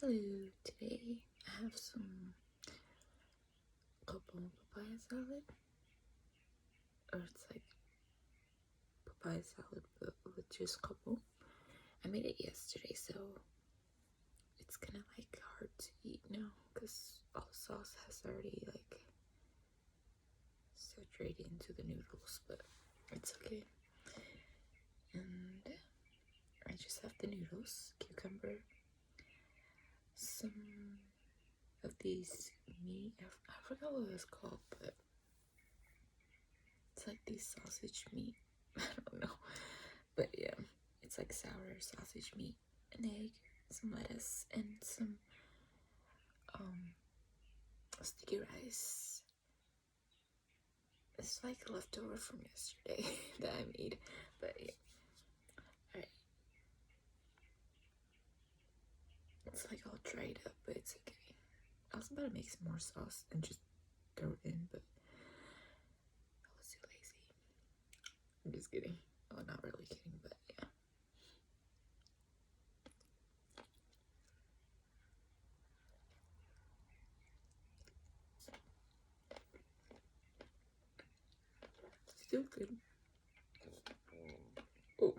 Hello, today I have some couple papaya salad, or it's like papaya salad but with just couple. I made it yesterday, so it's kind of like hard to eat now because all the sauce has already like saturated into the noodles, but it's okay. And I just have the noodles, cucumber, some of these meat. I forgot what it was called, but it's like these sausage meat. I don't know. But yeah, it's like sour sausage meat, an egg, some lettuce, and some sticky rice. It's like leftover from yesterday that I made. But yeah. Alright. It's like all dried up, but it's okay. I was about to make some more sauce and just throw it in, but I was too lazy. I'm just kidding. Well, not really kidding, but yeah. Still good. Oh.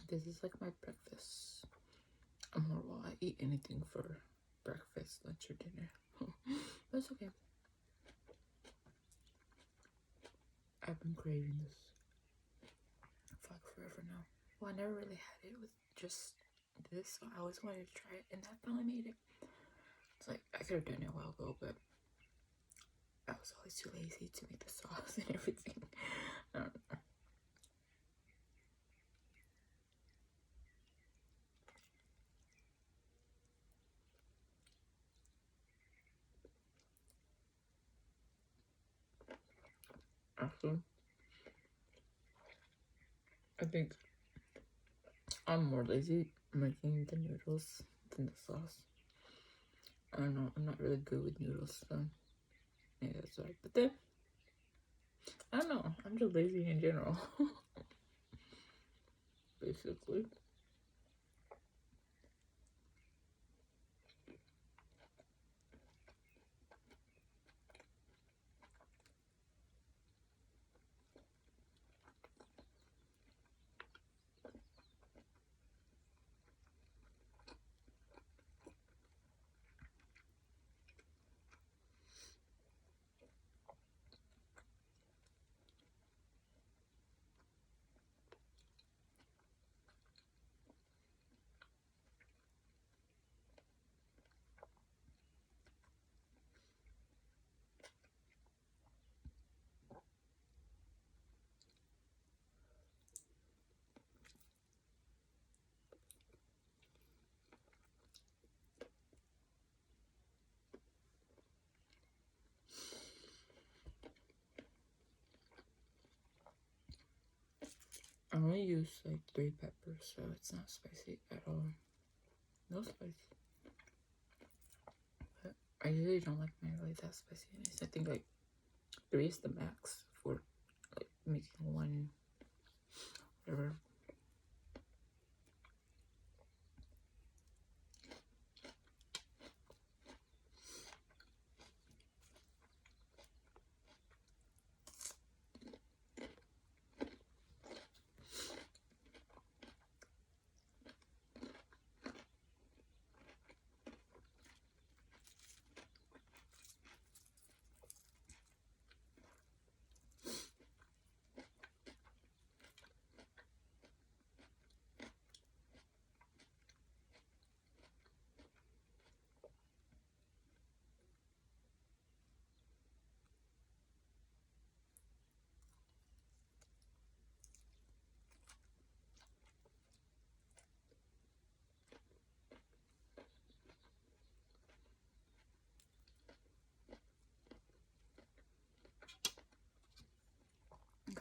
This is like my breakfast. More while I eat anything for breakfast, lunch, or dinner. But it's okay. I've been craving this for like forever now. Well, I never really had it with just this, so I always wanted to try it, and I finally made it. It's like I could have done it a while ago, but I was always too lazy to make the sauce and everything. I don't know. Actually, I think I'm more lazy making the noodles than the sauce. I don't know. I'm not really good with noodles, so yeah, that's right. But then I don't know. I'm just lazy in general, basically. I only use like 3 peppers, so it's not spicy at all. No spice. But I usually don't like my really that spicy. I think like 3 is the max for like making one, whatever.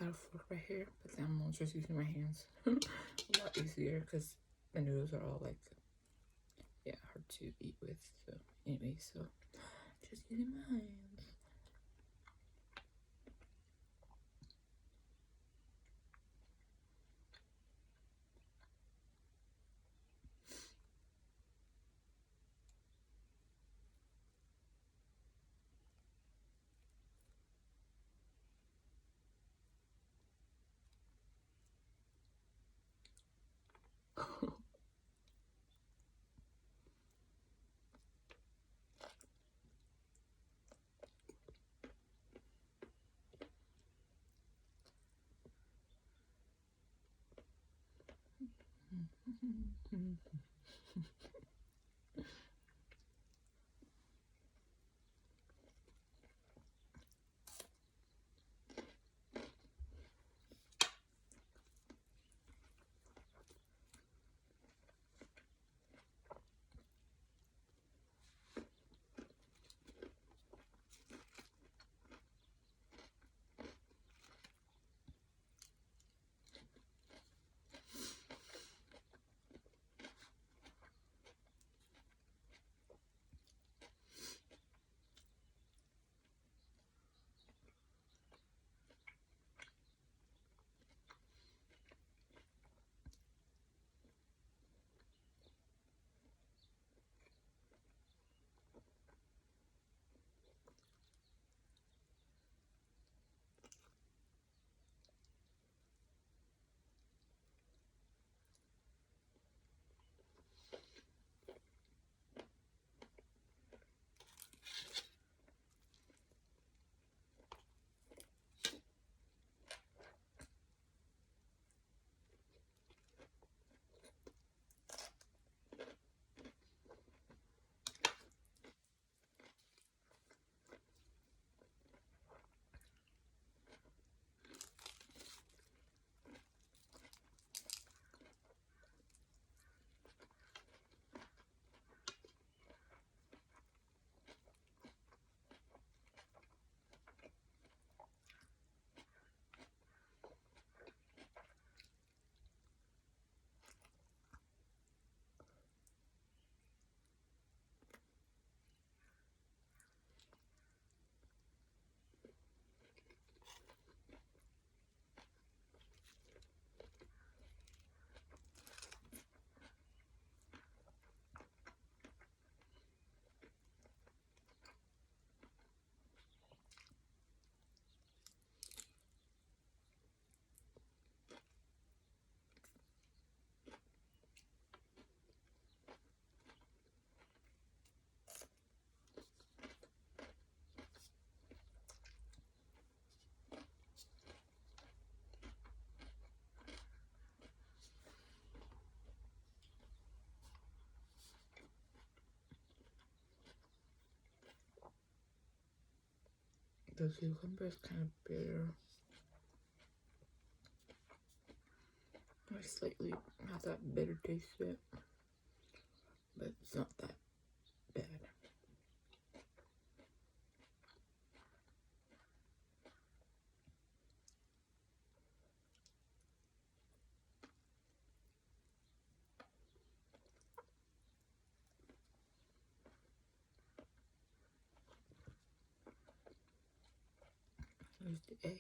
got a fork right here, but then I'm just using my hands. A lot easier because the noodles are all like, yeah, hard to eat with. So anyway, so just using my hands. The cucumber is kind of bitter. Like slightly not that bitter taste to it, but it's not that bad. There's the egg.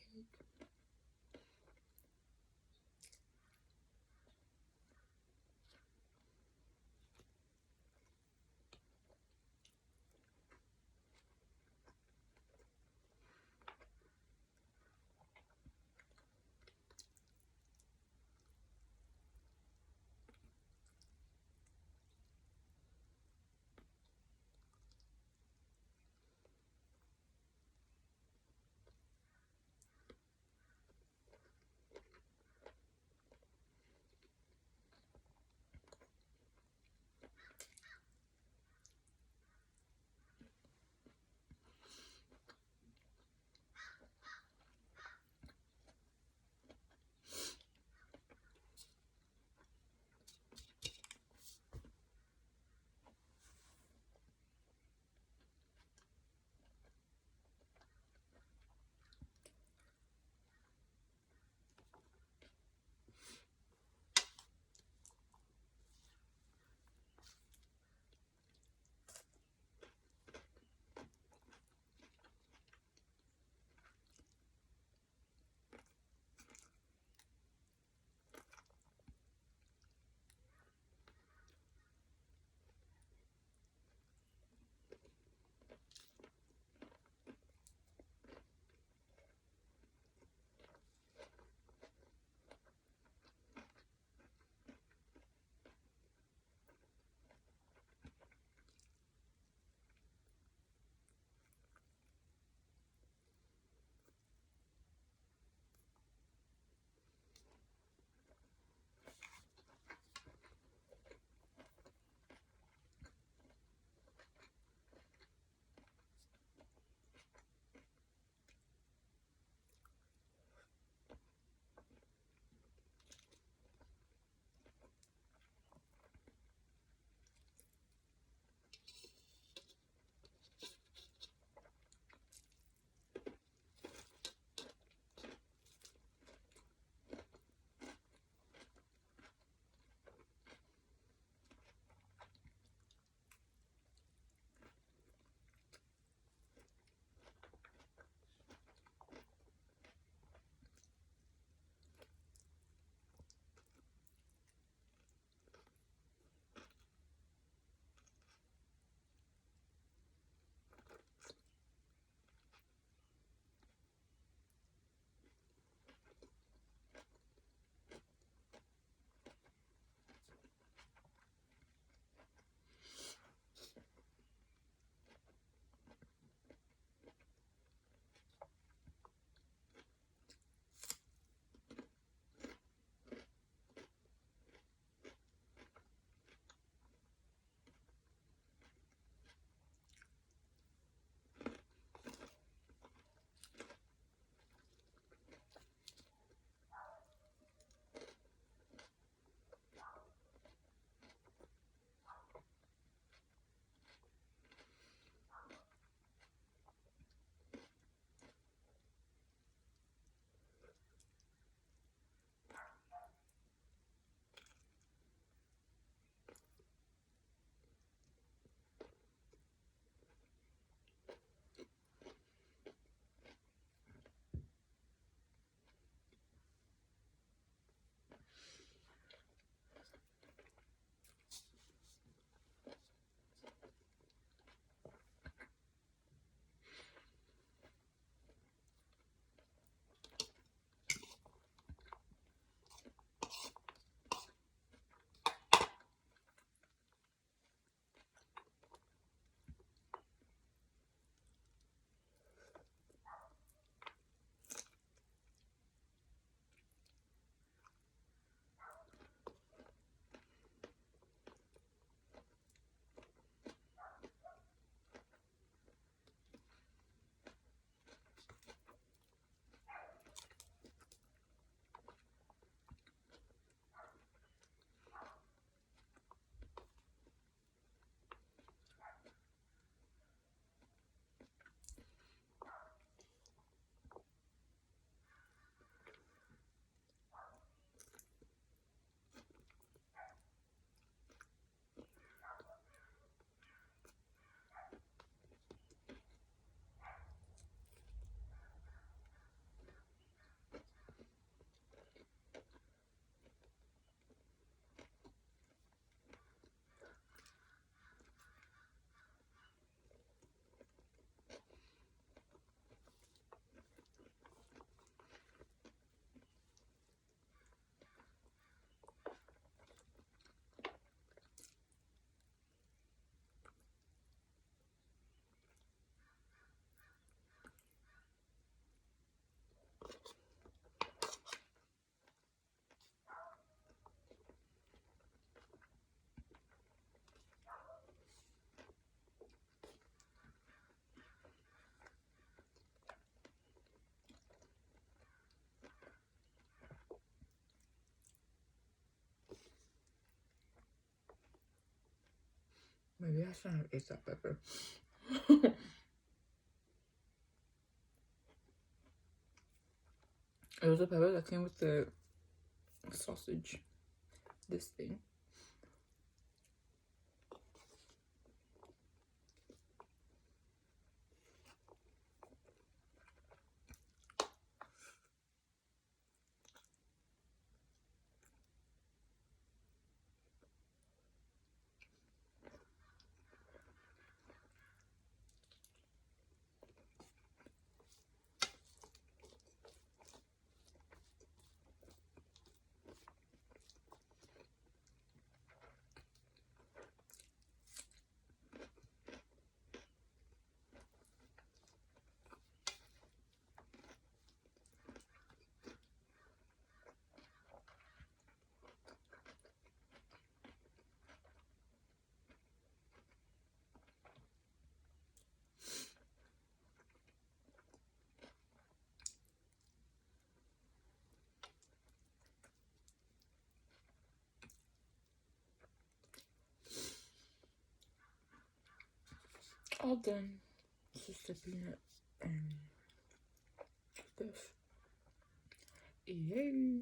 Maybe I shouldn't have ate that pepper. It was a pepper that came with the sausage. This thing. All done. It's just a peanut and this. Yay!